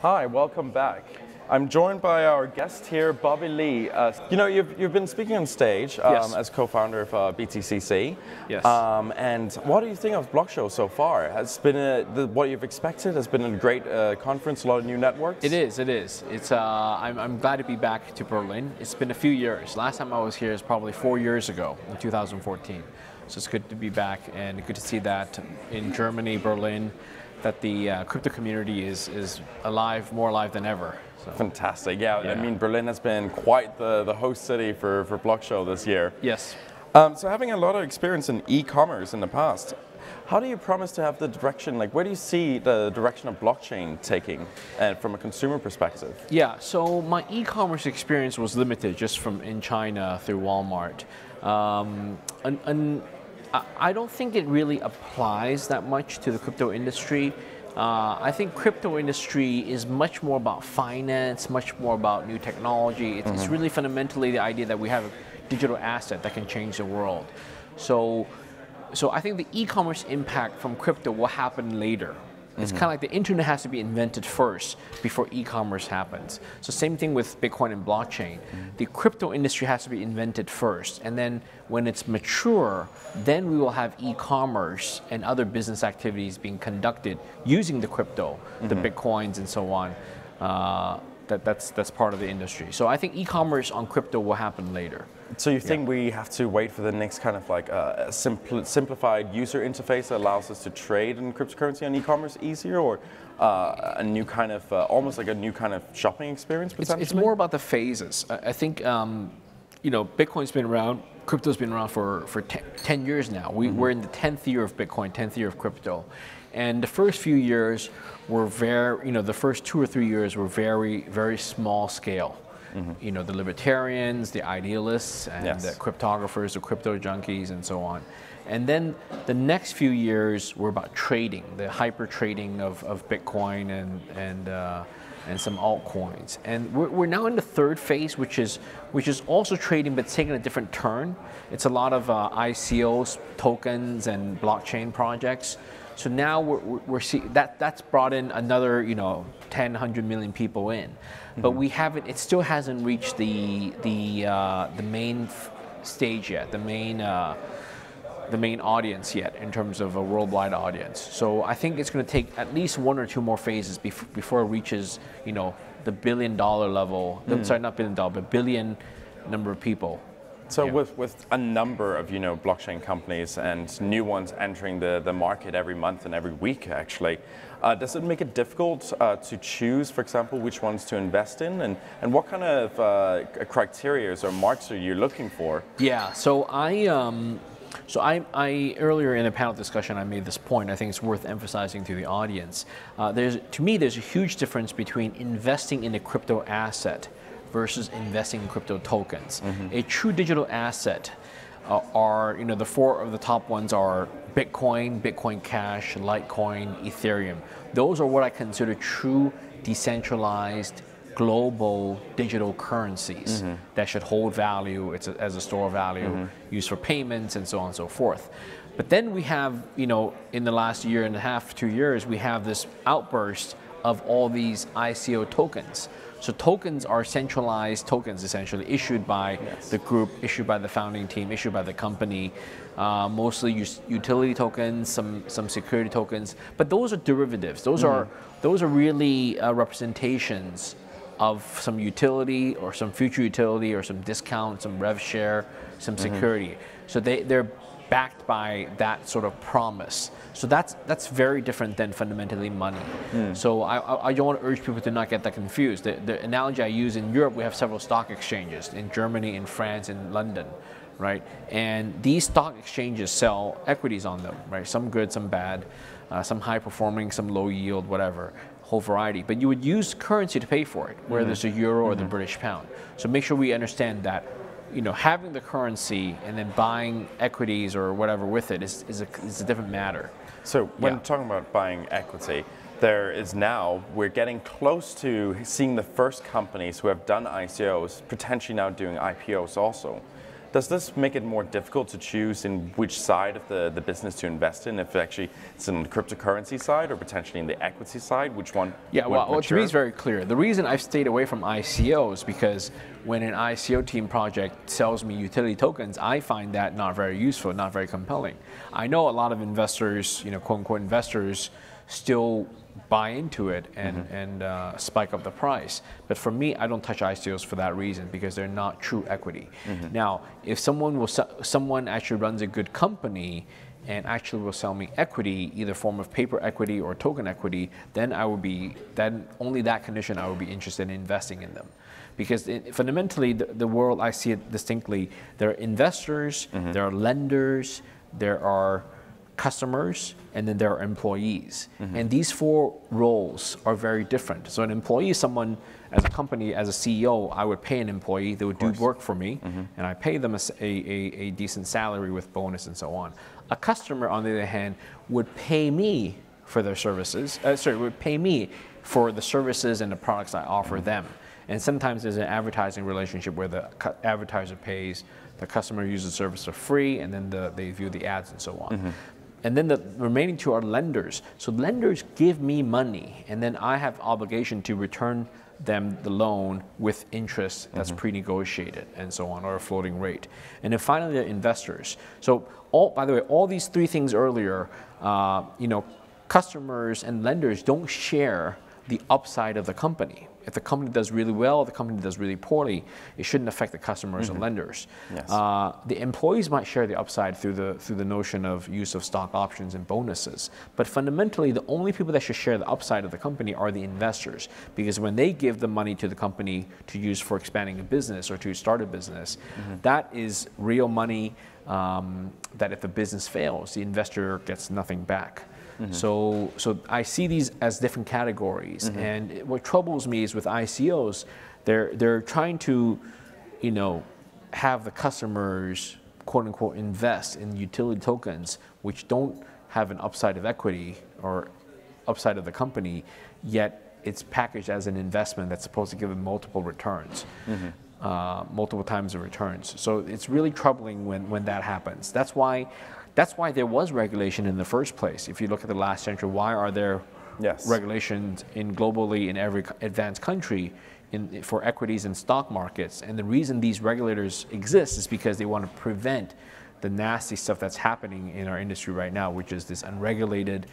Hi, welcome back. I'm joined by our guest here, Bobby Lee. You've been speaking on stage Yes. as co-founder of BTCC. Yes. And what do you think of BlockShow so far? Has been what you've expected? Has been a great conference, a lot of new networks? It is. It's. I'm glad to be back to Berlin. It's been a few years. Last time I was here is probably 4 years ago, in 2014. So it's good to be back and good to see that in Germany, Berlin, that the crypto community is alive, more alive than ever. So. Fantastic. Yeah, I mean, Berlin has been quite the host city for BlockShow this year. Yes. So having a lot of experience in e-commerce in the past, how do you promise to have the direction, like where do you see the direction of blockchain taking from a consumer perspective? Yeah, so my e-commerce experience was limited just from in China through Walmart. And I don't think it really applies that much to the crypto industry. I think crypto industry is much more about finance, much more about new technology. It's really fundamentally the idea that we have a digital asset that can change the world. So I think the e-commerce impact from crypto will happen later. It's kind of like the internet has to be invented first before e-commerce happens. So same thing with Bitcoin and blockchain. The crypto industry has to be invented first, and then when it's mature, then we will have e-commerce and other business activities being conducted using the crypto, the Bitcoins and so on. That's part of the industry. So I think e-commerce on crypto will happen later. So you think we have to wait for the next kind of like a simplified user interface that allows us to trade in cryptocurrency on e-commerce easier, or a new kind of, almost like a new kind of shopping experience potentially? It's more about the phases. I think, Bitcoin's been around, crypto's been around for 10 years now. We're in the 10th year of Bitcoin, 10th year of crypto. And the first few years were the first 2 or 3 years were very, very small scale. The libertarians, the idealists, and the cryptographers, the crypto junkies, and so on. And then the next few years were about trading, the hyper trading of Bitcoin and some altcoins. And we're now in the third phase, which is also trading, but taking a different turn. It's a lot of ICOs, tokens, and blockchain projects. So now we're seeing that's brought in another 10, 100 million people in, but we haven't. It still hasn't reached the main stage yet, the main audience yet in terms of a worldwide audience. So I think it's going to take at least 1 or 2 more phases before it reaches the billion-dollar level. Sorry, not billion-dollar, but billion number of people. So with a number of blockchain companies and new ones entering the market every month and every week actually, does it make it difficult to choose, for example, which ones to invest in, and what kind of criteria or marks are you looking for? Yeah, so I earlier in a panel discussion I made this point. I think it's worth emphasizing to the audience. To me, there's a huge difference between investing in a crypto asset versus investing in crypto tokens. A true digital asset are, the 4 of the top ones are Bitcoin, Bitcoin Cash, Litecoin, Ethereum. Those are what I consider true decentralized global digital currencies that should hold value as a store of value, used for payments and so on and so forth. But then we have, in the last year and a half, 2 years, we have this outburst of all these ICO tokens. So tokens are centralized tokens, essentially issued by the group, issued by the founding team, issued by the company. Mostly utility tokens, some security tokens, but those are derivatives. Those are really representations of some utility or some future utility or some discount, some rev share, some security. So they're backed by that sort of promise. So that's very different than fundamentally money. So I don't want to urge people to not get that confused. The analogy I use, in Europe, we have several stock exchanges, in Germany, in France, in London, right? And these stock exchanges sell equities on them, right? Some good, some bad, some high performing, some low yield, whatever, whole variety. But you would use currency to pay for it, whether it's the euro or the British pound. So make sure we understand that having the currency and then buying equities or whatever with it is a different matter. So when talking about buying equity, we're getting close to seeing the first companies who have done ICOs potentially now doing IPOs also. Does this make it more difficult to choose in which side of the business to invest in? If actually it's in the cryptocurrency side or potentially in the equity side, which one? Yeah, well, to me it's very clear. The reason I've stayed away from ICOs because when an ICO team project sells me utility tokens, I find that not very useful, not very compelling. I know a lot of investors, quote unquote investors, still buy into it and spike up the price. But for me, I don't touch ICOs for that reason because they're not true equity. Now, if someone actually runs a good company and actually will sell me equity, either form of paper equity or token equity, then only that condition I would be interested in investing in them. Because fundamentally, the world, I see it distinctly, there are investors, there are lenders, there are customers, and then there are employees. And these four roles are very different. So an employee is someone, as a company, as a CEO, I would pay an employee, they would do work for me, and I pay them a decent salary with bonus and so on. A customer, on the other hand, would pay me for their services, would pay me for the services and the products I offer them. And sometimes there's an advertising relationship where the advertiser pays, the customer uses the service for free, and then they view the ads and so on. And then the remaining two are lenders. So lenders give me money, and then I have obligation to return them the loan with interest that's pre-negotiated and so on, or a floating rate. And then finally, the investors. So by the way, all these three things earlier, customers and lenders don't share the upside of the company. If the company does really well, the company does really poorly, it shouldn't affect the customers and lenders. Yes. The employees might share the upside through the notion of use of stock options and bonuses. But fundamentally, the only people that should share the upside of the company are the investors, because when they give the money to the company to use for expanding a business or to start a business, that is real money that if the business fails, the investor gets nothing back. So I see these as different categories, and what troubles me is with ICOs, they're trying to, have the customers, quote unquote, invest in utility tokens which don't have an upside of equity or upside of the company, yet it's packaged as an investment that's supposed to give them multiple returns. Multiple times the returns. So it's really troubling when that happens. That's why there was regulation in the first place. If you look at the last century, why are there regulations globally in every advanced country for equities and stock markets? And the reason these regulators exist is because they want to prevent the nasty stuff that's happening in our industry right now, which is this unregulated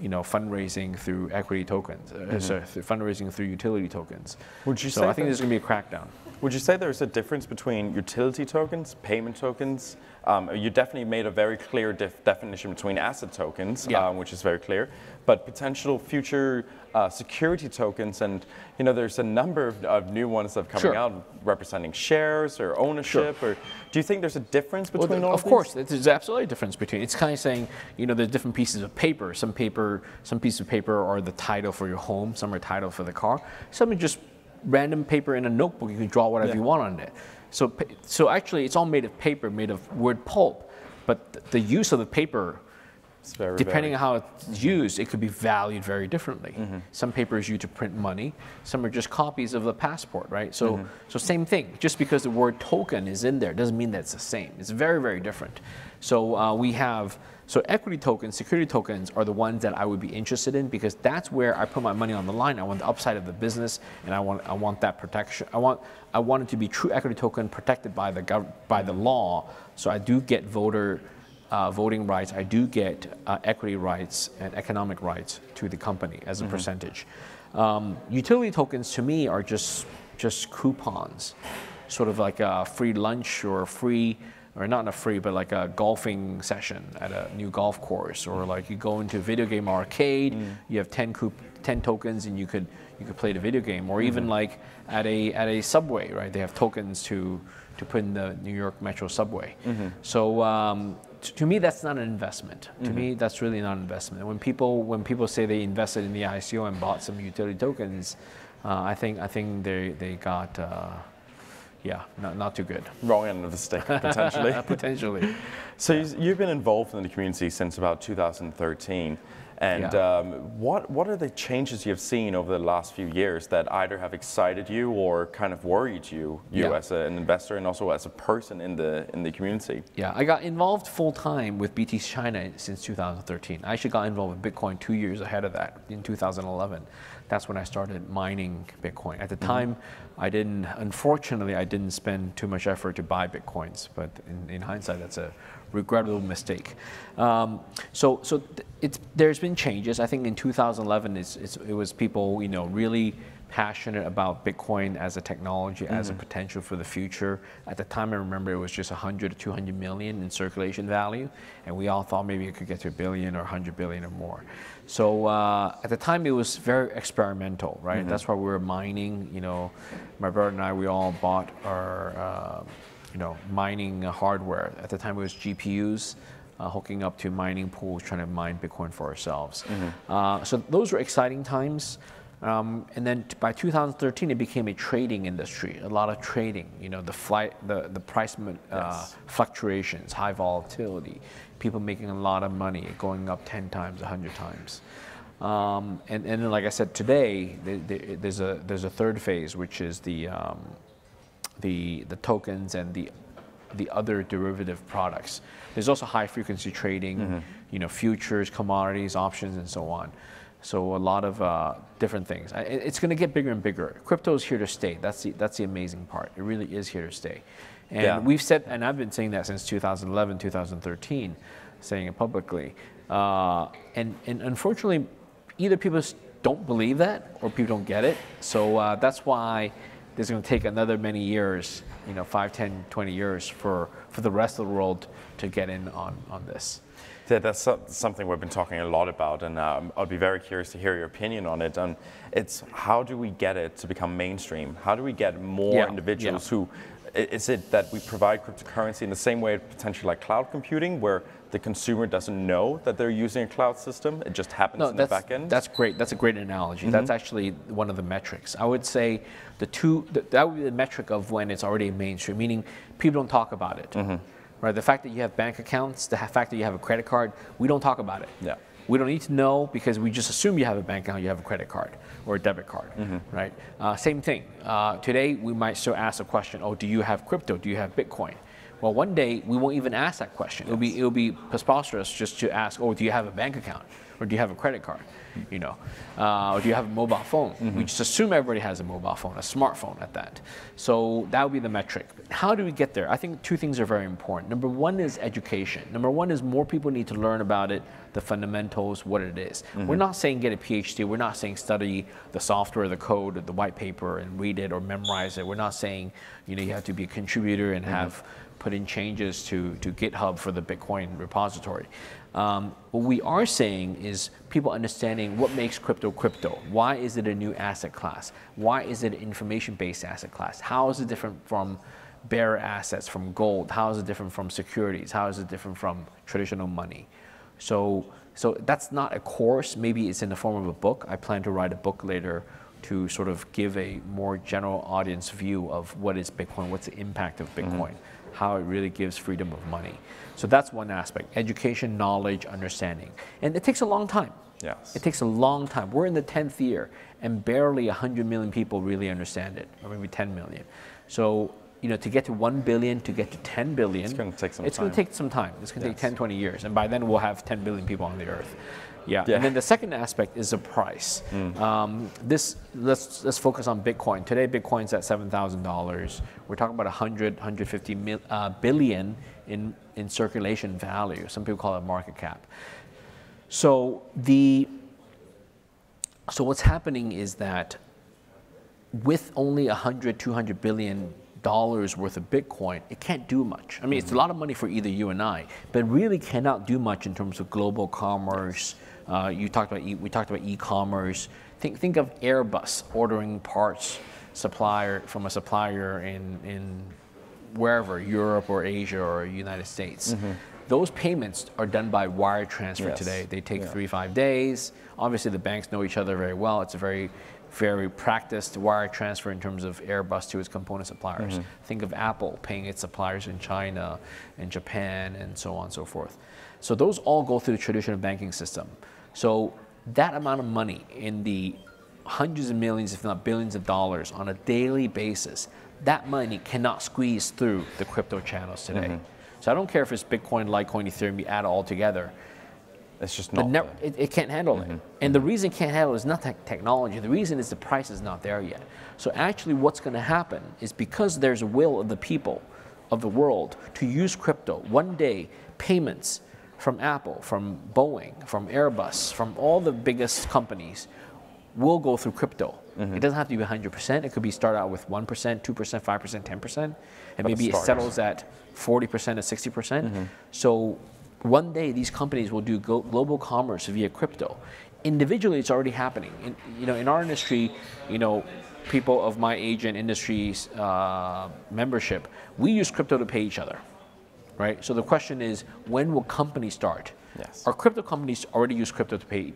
fundraising through equity tokens, fundraising through utility tokens. Would you say I think there's going to be a crackdown. Would you say there's a difference between utility tokens, payment tokens? You definitely made a very clear definition between asset tokens, which is very clear, but potential future security tokens, and there's a number of new ones that are coming out representing shares or ownership. Or do you think there's a difference between all of these? Of course, there's absolutely a difference between. It's kind of saying there's different pieces of paper. Some pieces of paper are the title for your home. Some are title for the car. Some are just random paper in a notebook. You can draw whatever you want on it. So actually, it's all made of paper, made of wood pulp. But the use of the paper, depending on how it's used, it could be valued very differently. Some paper is used to print money. Some are just copies of the passport, right? So same thing. Just because the word token is in there doesn't mean that it's the same. It's very, very different. So equity tokens, security tokens are the ones that I would be interested in, because that's where I put my money on the line. I want the upside of the business, and I want that protection. I want it to be true equity token protected by the law. So I do get voting rights. I do get equity rights and economic rights to the company as a percentage. Utility tokens to me are just coupons, sort of like a free lunch or a free. Or not a free, but like a golfing session at a new golf course, or like you go into a video game arcade, you have 10 tokens, and you could play the video game, or even like at a subway, right? They have tokens to put in the New York Metro subway. So to me, that's not an investment. To me, that's really not an investment. And when people say they invested in the ICO and bought some utility tokens, I think they got. Not too good. Wrong end of the stick, potentially. Potentially. So you've been involved in the community since about 2013. And Yeah. what are the changes you've seen over the last few years that either have excited you or kind of worried you Yeah. as an investor and also as a person in the community? Yeah, I got involved full time with BTC China since 2013. I actually got involved with Bitcoin 2 years ahead of that, in 2011. That's when I started mining Bitcoin. At the time, unfortunately, I didn't spend too much effort to buy Bitcoins, but in hindsight, that's a regrettable mistake. There's been changes. I think in 2011, it was people, really passionate about Bitcoin as a technology, as a potential for the future. At the time, I remember it was just 100 to 200 million in circulation value, and we all thought maybe it could get to a billion or 100 billion or more. So at the time, it was very experimental, right? That's why we were mining. My brother and I, we all bought our mining hardware. At the time, it was GPUs. Hooking up to mining pools, trying to mine Bitcoin for ourselves. So those were exciting times. And then by 2013, it became a trading industry, a lot of trading, the price fluctuations, high volatility, people making a lot of money, going up 10 times, 100 times. And then, like I said, today, there's a third phase, which is the tokens and the other derivative products. There's also high frequency trading, futures, commodities, options, and so on. So a lot of different things. It's going to get bigger and bigger. Crypto is here to stay. That's the amazing part. It really is here to stay. And we've said, and I've been saying that since 2011, 2013, saying it publicly. And unfortunately, either people don't believe that or people don't get it. So that's why there's going to take another many years, 5, 10, 20 years for the rest of the world to get in on this. Yeah, that's something we've been talking a lot about, and I'd be very curious to hear your opinion on it. And it's how do we get it to become mainstream? How do we get more individuals who, is it that we provide cryptocurrency in the same way potentially like cloud computing, where the consumer doesn't know that they're using a cloud system, it just happens in the back end? That's great. That's a great analogy. That's actually one of the metrics. I would say that would be the metric of when it's already mainstream, meaning people don't talk about it. Right? The fact that you have bank accounts, the fact that you have a credit card, we don't talk about it. Yeah. We don't need to know because we just assume you have a bank account, you have a credit card or a debit card, right? Same thing. Today, we might still ask a question, do you have crypto? Do you have Bitcoin? Well, one day, we won't even ask that question. It'll be preposterous just to ask, do you have a bank account? Or do you have a credit card? Or do you have a mobile phone? We just assume everybody has a mobile phone, a smartphone at that. So that would be the metric. How do we get there? I think two things are very important. Number one is education. Number one is more people need to learn about it, the fundamentals, what it is. We're not saying get a PhD. We're not saying study the software, the code, or the white paper and read it or memorize it. We're not saying you have to be a contributor and have put in changes to GitHub for the Bitcoin repository. What we are saying is people understanding what makes crypto crypto. Why is it a new asset class? Why is it an information-based asset class? How is it different from bearer assets, from gold? How is it different from securities? How is it different from traditional money? So that's not a course. Maybe it's in the form of a book. I plan to write a book later to sort of give a more general audience view of what is Bitcoin, what's the impact of Bitcoin, how it really gives freedom of money. So that's one aspect, education, knowledge, understanding. And it takes a long time. Yes. It takes a long time. We're in the 10th year and barely 100 million people really understand it, or maybe 10 million. So, to get to 1 billion, to get to 10 billion, it's going to take some time. It's going to take some time. It's going to take 10, 20 years. And by then we'll have 10 billion people on the earth. Yeah. And then the second aspect is the price. Let's focus on Bitcoin. Today, Bitcoin's at $7,000. We're talking about 150 billion in circulation value. Some people call it market cap. So what's happening is that with only 100, 200 billion dollars worth of Bitcoin, it can't do much. I mean, it's a lot of money for either you and I, but it really cannot do much in terms of global commerce. We talked about e-commerce. Think of Airbus ordering parts from a supplier in wherever, Europe or Asia or United States. Those payments are done by wire transfer today. They take 3-5 days. Obviously, the banks know each other very well. It's a very practiced wire transfer in terms of Airbus to its component suppliers. Think of Apple paying its suppliers in China, and Japan, and so on and so forth. So those all go through the traditional banking system. So that amount of money in the hundreds of millions, if not billions of dollars on a daily basis, that money cannot squeeze through the crypto channels today. So I don't care if it's Bitcoin, Litecoin, Ethereum, you add it all together. It's just not. It can't handle it. And the reason it can't handle it is not technology. The reason is the price is not there yet. So actually what's going to happen is because there's a will of the people of the world to use crypto, one day payments from Apple, from Boeing, from Airbus, from all the biggest companies will go through crypto. It doesn't have to be 100%. It could be start out with 1%, 2%, 5%, 10%, and But maybe it settles at 40% or 60%. So one day these companies will do global commerce via crypto. Individually, it's already happening. In our industry, people of my age and industry's membership, we use crypto to pay each other, right? So the question is, when will companies start? Yes. Our crypto companies already use crypto to pay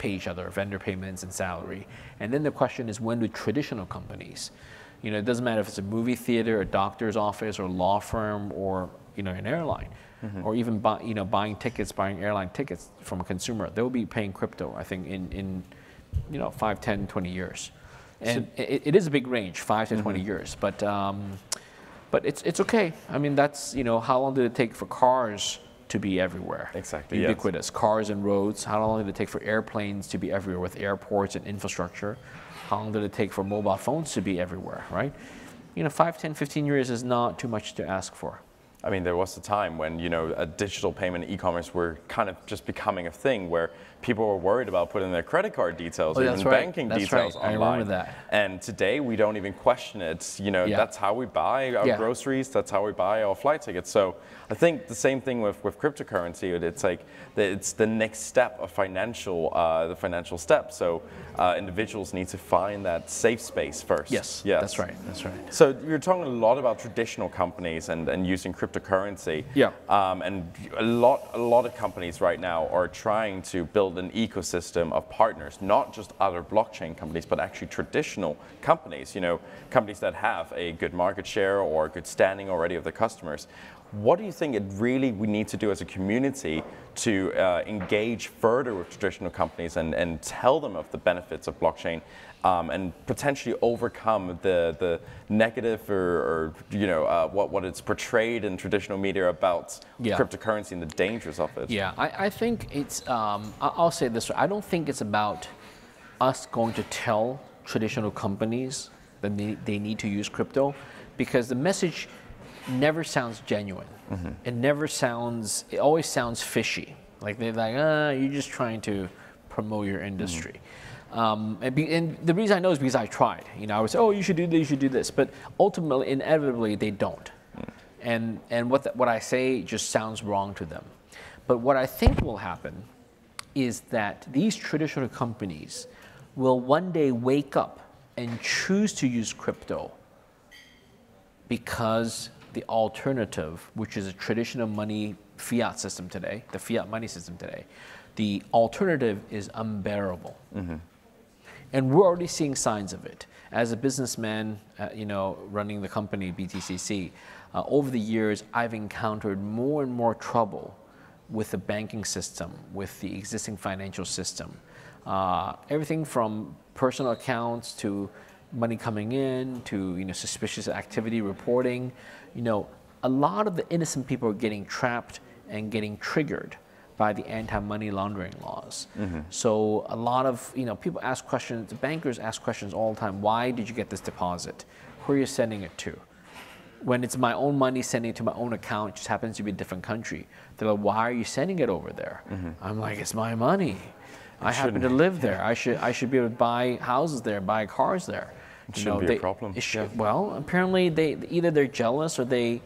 each other, vendor payments and salary. And then the question is, when do traditional companies, it doesn't matter if it's a movie theater, a doctor's office, or a law firm, or an airline, or even buying airline tickets from a consumer, they'll be paying crypto, I think, in 5, 10, 20 years. And it is a big range, 5 to 20 years, but it's okay. I mean, that's, how long did it take for cars to be everywhere? Exactly, ubiquitous. Yes. Cars and roads. How long did it take for airplanes to be everywhere with airports and infrastructure? How long did it take for mobile phones to be everywhere, right? 5, 10, 15 years is not too much to ask for. I mean, there was a time when, a digital payment and e-commerce were kind of just becoming a thing where people were worried about putting their credit card details or even banking details online. I remember that. And today we don't even question it. That's how we buy our groceries. That's how we buy our flight tickets. So I think the same thing with cryptocurrency. It's like it's the next step of the financial step. So individuals need to find that safe space first. Yes. That's right. So you're talking a lot about traditional companies and using cryptocurrency. Yeah. And a lot of companies right now are trying to build an ecosystem of partners, not just other blockchain companies, but actually traditional companies, companies that have a good market share or good standing already of the customers. What do you think we need to do as a community to engage further with traditional companies and tell them of the benefits of blockchain and potentially overcome the negative or what it's portrayed in traditional media about cryptocurrency and the dangers of it? Yeah, I think it's, I'll say this, I don't think it's about us going to tell traditional companies that they need to use crypto, because the message never sounds genuine. It always sounds fishy. Like they're like, you're just trying to promote your industry. And the reason I know is because I tried. I would say, oh, you should do this, you should do this. But ultimately, inevitably, they don't. And what I say just sounds wrong to them. But what I think will happen is that these traditional companies will one day wake up and choose to use crypto because the alternative, which is a traditional money fiat system today, the fiat money system today, the alternative is unbearable. And we're already seeing signs of it. As a businessman, running the company BTCC, over the years, I've encountered more and more trouble with the banking system, with the existing financial system. Everything from personal accounts to money coming in to suspicious activity reporting. A lot of the innocent people are getting trapped and getting triggered by the anti-money laundering laws. So a lot of people ask questions, the bankers ask questions all the time. Why did you get this deposit? Who are you sending it to? When it's my own money, sending it to my own account, it just happens to be a different country. They're like, why are you sending it over there? I'm like, it's my money. I happen to live there. I should be able to buy houses there, buy cars there. It shouldn't be a problem. Well, apparently either they're jealous or they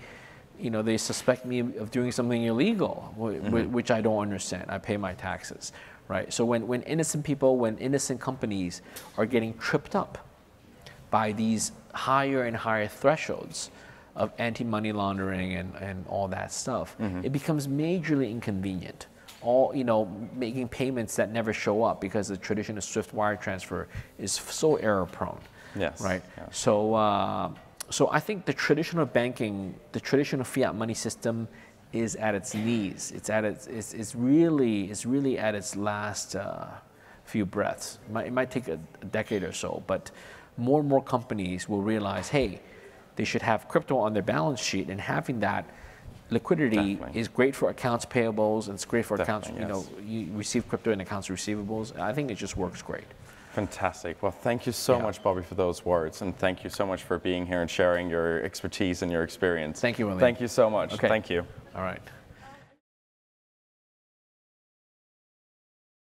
suspect me of doing something illegal, which I don't understand. I pay my taxes, right? So when innocent people, when innocent companies are getting tripped up by these higher and higher thresholds of anti-money laundering and all that stuff, it becomes majorly inconvenient. Making payments that never show up because the traditional SWIFT wire transfer is so error-prone. Yes. Right. Yeah. So I think the traditional banking, the traditional fiat money system is at its knees. It's really at its last few breaths. It might take a decade or so, but more and more companies will realize, hey, they should have crypto on their balance sheet, and having that liquidity is great for accounts payables, and it's great for accounts, you receive crypto in accounts receivables. I think it just works great. Fantastic. Well, thank you so much, Bobby, for those words, and thank you so much for being here and sharing your expertise and your experience. Thank you, William. Thank you so much. Okay. Thank you. All right.